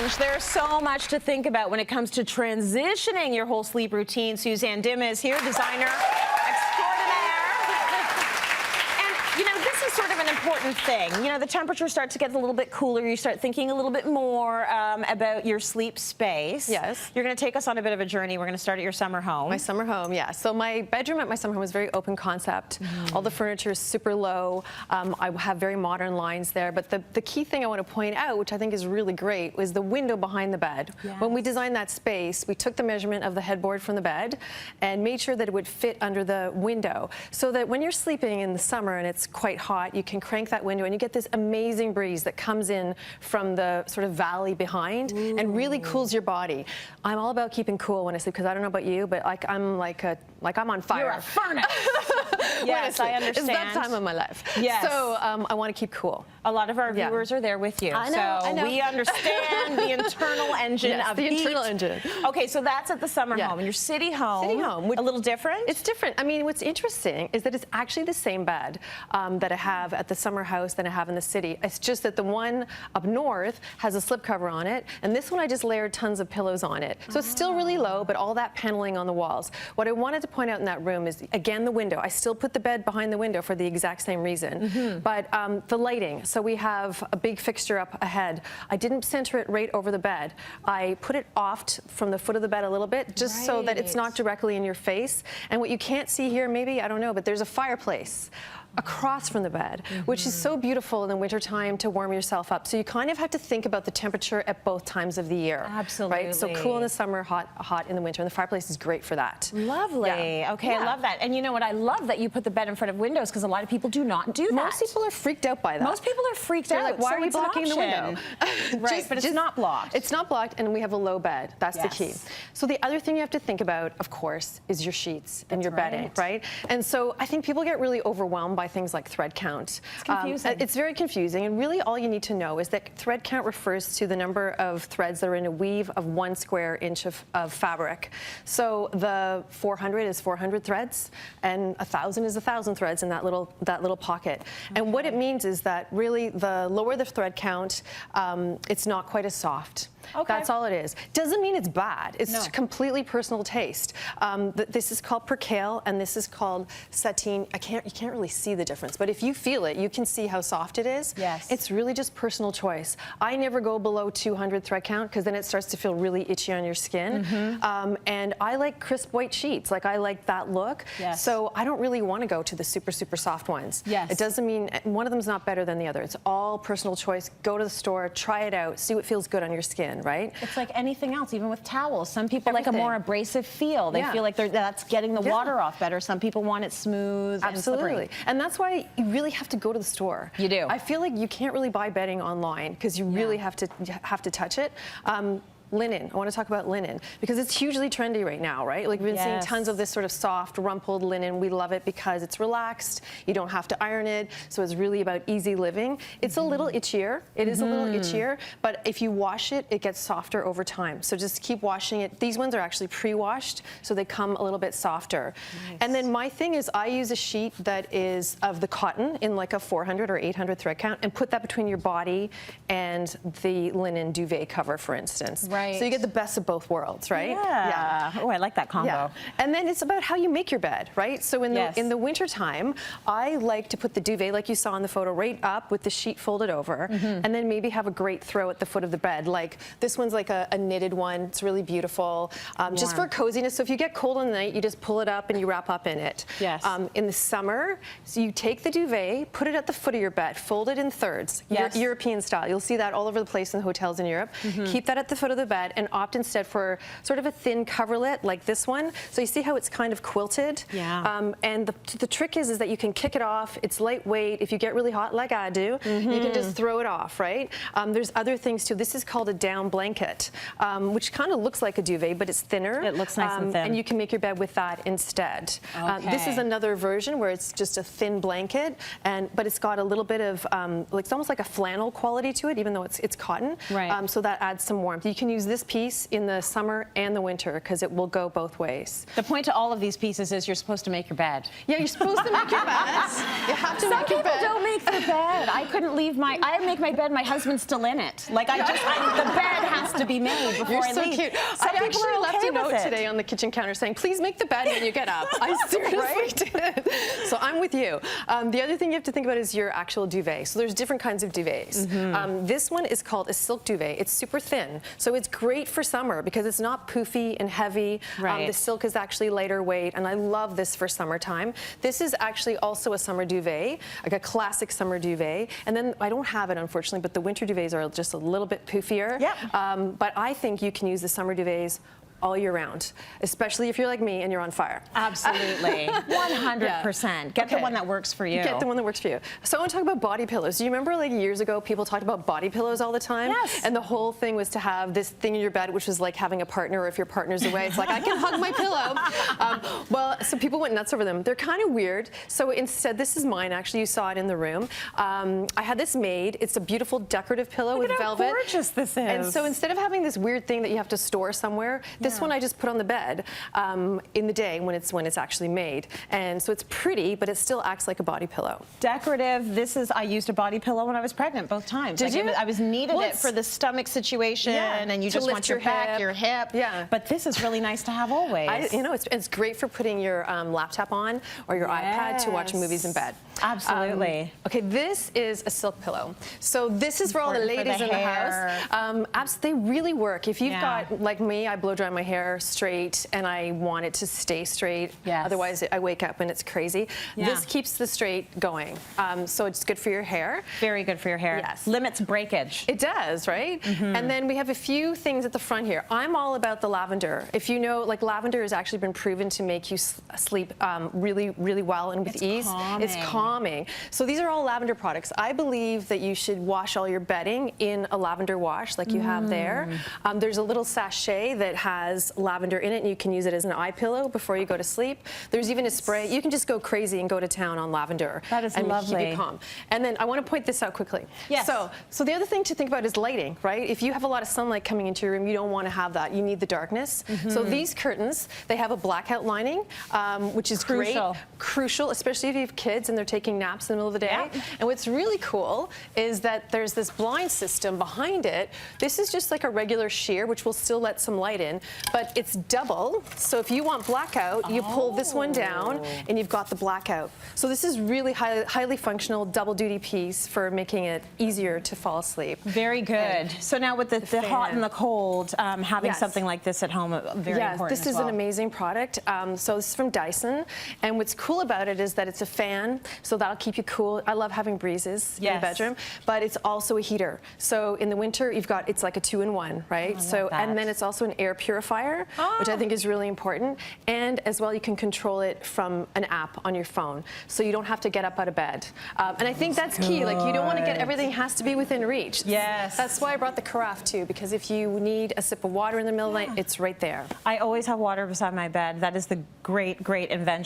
challenge. There's so much to think about when it comes to transitioning your whole sleep routine. Suzanne Dimma is here, designer extraordinaire. And, you know, this is sort of an important thing. You know, the temperature starts to get a little bit cooler. You start thinking a little bit more about your sleep space. Yes. You're going to take us on a bit of a journey. We're going to start at your summer home. My summer home, yeah. So my bedroom at my summer home is very open concept. All the furniture is super low. I have very modern lines there. But the key thing I want to point out, which I think is really great, was the window behind the bed. Yes. When we designed that space, we took the measurement of the headboard from the bed and made sure that it would fit under the window, so that when you're sleeping in the summer and it's quite hot, you can crank that window and you get this amazing breeze that comes in from the sort of valley behind and really cools your body. I'm all about keeping cool when I sleep, because I don't know about you, but I'm I'm on fire. You're a furnace. Yes, I understand. It's that time of my life. Yes. So I want to keep cool. A lot of our viewers are there with you. I know, so I know. we understand the internal engine of the heat. internal engine. Okay, so that's at the summer home. And your city home. City home. A little different? It's different. I mean, what's interesting is that it's actually the same bed that I have at the summer house that I have in the city. It's just that the one up north has a slipcover on it, and this one I just layered tons of pillows on it. So it's still really low, but all that paneling on the walls. What I wanted to point out in that room is, again, the window. I still put the bed behind the window for the exact same reason. But the lighting. So we have a big fixture up ahead. I didn't center it right over the bed. I put it off from the foot of the bed a little bit, just so that it's not directly in your face. And what you can't see here, maybe, I don't know, but there's a fireplace across from the bed, which is so beautiful in the wintertime to warm yourself up. So you kind of have to think about the temperature at both times of the year. Absolutely. Right? So cool in the summer, hot in the winter, and the fireplace is great for that. Lovely. Yeah. Okay, I love that. And you know what? I love that you put the bed in front of windows, because a lot of people do not do that. Most people are freaked out by that. Most people are freaked They're out. like, why are you it's an blocking the window? Right, but it's not blocked. It's not blocked, and we have a low bed. That's the key. So the other thing you have to think about, of course, is your sheets and your bedding, right? And so I think people get really overwhelmed by things like thread count. It's confusing. It's very confusing, and really all you need to know is that thread count refers to the number of threads that are in a weave of 1 square inch of fabric. So the 400 is 400 threads, and 1,000 is 1,000 threads in that little pocket. Okay. And what it means is that really the lower the thread count, it's not quite as soft. Okay. That's all it is. Doesn't mean it's bad. It's completely personal taste. This is called percale, and this is called sateen. You can't really see the difference, but if you feel it, you can see how soft it is. Yes. It's really just personal choice. I never go below 200 thread count, because then it starts to feel really itchy on your skin. And I like crisp white sheets. Like, I like that look. Yes. So I don't really want to go to the super, super soft ones. Yes. It doesn't mean one of them is not better than the other. It's all personal choice. Go to the store, try it out, see what feels good on your skin, right? It's like anything else, even with towels. Some people like a more abrasive feel. They feel like that's getting the water off better. Some people want it smooth and slippery. And that's why you really have to go to the store. You do. I feel like you can't really buy bedding online, because you really have to touch it. Linen. I want to talk about linen, because it's hugely trendy right now, right? Like, we've been seeing tons of this sort of soft, rumpled linen. We love it because it's relaxed. You don't have to iron it, so it's really about easy living. It's a little itchier. It is a little itchier, but if you wash it, it gets softer over time. So just keep washing it. These ones are actually pre-washed, so they come a little bit softer. Nice. And then my thing is, I use a sheet that is of the cotton in like a 400 or 800 thread count, and put that between your body and the linen duvet cover, for instance. Right. So you get the best of both worlds, right? Yeah. Oh, I like that combo. Yeah. And then it's about how you make your bed, right? So in the winter time, I like to put the duvet, like you saw in the photo, right up with the sheet folded over, and then maybe have a great throw at the foot of the bed. Like, this one's like a knitted one. It's really beautiful, just for coziness. So if you get cold in the night, you just pull it up and you wrap up in it. Yes. In the summer, so you take the duvet, put it at the foot of your bed, fold it in thirds, European style. You'll see that all over the place in the hotels in Europe. Keep that at the foot of the bed, and opt instead for sort of a thin coverlet like this one. So you see how it's kind of quilted? Yeah. And the trick is that you can kick it off. It's lightweight. If you get really hot like I do, you can just throw it off, right? There's other things too. This is called a down blanket, which kind of looks like a duvet, but it's thinner. It looks nice and thin. And you can make your bed with that instead. Okay. This is another version where it's just a thin blanket, but it's got a little bit of, it's almost like a flannel quality to it, even though it's cotton. Right. So that adds some warmth. You can use use this piece in the summer and the winter because it will go both ways. The point to all of these pieces is you're supposed to make your bed. Yeah, you're supposed to make your bed. You have to make your bed. Some people don't make the bed. I couldn't leave I make my bed, my husband's still in it. Like the bed has to be made before I leave. You're so cute. Some I people actually are left okay a note with it. today on the kitchen counter saying, please make the bed when you get up. I seriously did it. So I'm with you. The other thing you have to think about is your actual duvet. So there's different kinds of duvets. This one is called a silk duvet. It's super thin. So it's great for summer because it's not poofy and heavy. Right. The silk is actually lighter weight, and I love this for summertime. This is actually also a summer duvet, like a classic summer duvet. And then I don't have it, unfortunately, but the winter duvets are just a little bit poofier. Yep. But I think you can use the summer duvets all year round, especially if you're like me and you're on fire. Absolutely. 100%. Get the one that works for you. Get the one that works for you. So I want to talk about body pillows. Do you remember like years ago people talked about body pillows all the time? Yes. And the whole thing was to have this thing in your bed, which was like having a partner, or if your partner's away, it's like, I can hug my pillow. Well, so people went nuts over them. They're kind of weird. So instead, this is mine actually. You saw it in the room. I had this made. It's a beautiful decorative pillow with velvet. How gorgeous this is. And so instead of having this weird thing that you have to store somewhere, this one I just put on the bed in the day when it's actually made. And so it's pretty, but it still acts like a body pillow. Decorative. I used a body pillow when I was pregnant both times. Did you? I was needed it for the stomach situation, and you just want your back, your hip. Yeah. But this is really nice to have always. It's great for putting your laptop on or your iPad to watch movies in bed. Absolutely. Okay, this is a silk pillow. So this is for all the ladies in the house. They really work. If you've got, like me, I blow dry my hair straight and I want it to stay straight. Yes. Otherwise, I wake up and it's crazy. Yeah. This keeps the straight going. So it's good for your hair. Very good for your hair. Yes. Limits breakage. It does, right? And then we have a few things at the front here. I'm all about the lavender. If you know, like lavender has actually been proven to make you sleep really, really well and with ease. Calming. It's calming. So these are all lavender products. I believe that you should wash all your bedding in a lavender wash like you have there. There's a little sachet that has lavender in it, and you can use it as an eye pillow before you go to sleep. There's even a spray. You can just go crazy and go to town on lavender. That is lovely. Keep you calm. And then I want to point this out quickly. Yes. So the other thing to think about is lighting, right? If you have a lot of sunlight coming into your room, you don't want to have that. You need the darkness. So these curtains, they have a blackout lining, which is crucial, especially if you have kids and they're taking naps in the middle of the day. Yeah. And what's really cool is that there's this blind system behind it. This is just like a regular sheer, which will still let some light in, but it's double. So if you want blackout, you pull this one down and you've got the blackout. So this is really highly functional double duty piece for making it easier to fall asleep. Very good. So now with the hot and the cold, having something like this at home, very important. This is an amazing product. So this is from Dyson, and what's cool about it is that it's a fan, so that'll keep you cool. I love having breezes in the bedroom, but it's also a heater. So in the winter, it's like a 2-in-1, right? And then it's also an air purifier, which I think is really important. And as well, you can control it from an app on your phone, so you don't have to get up out of bed. And I think that's key. Like, you don't want to get everything has to be within reach. Yes. That's why I brought the carafe too, because if you need a sip of water in the middle of the night, it's right there. I always have water beside my bed. That is the great, great invention.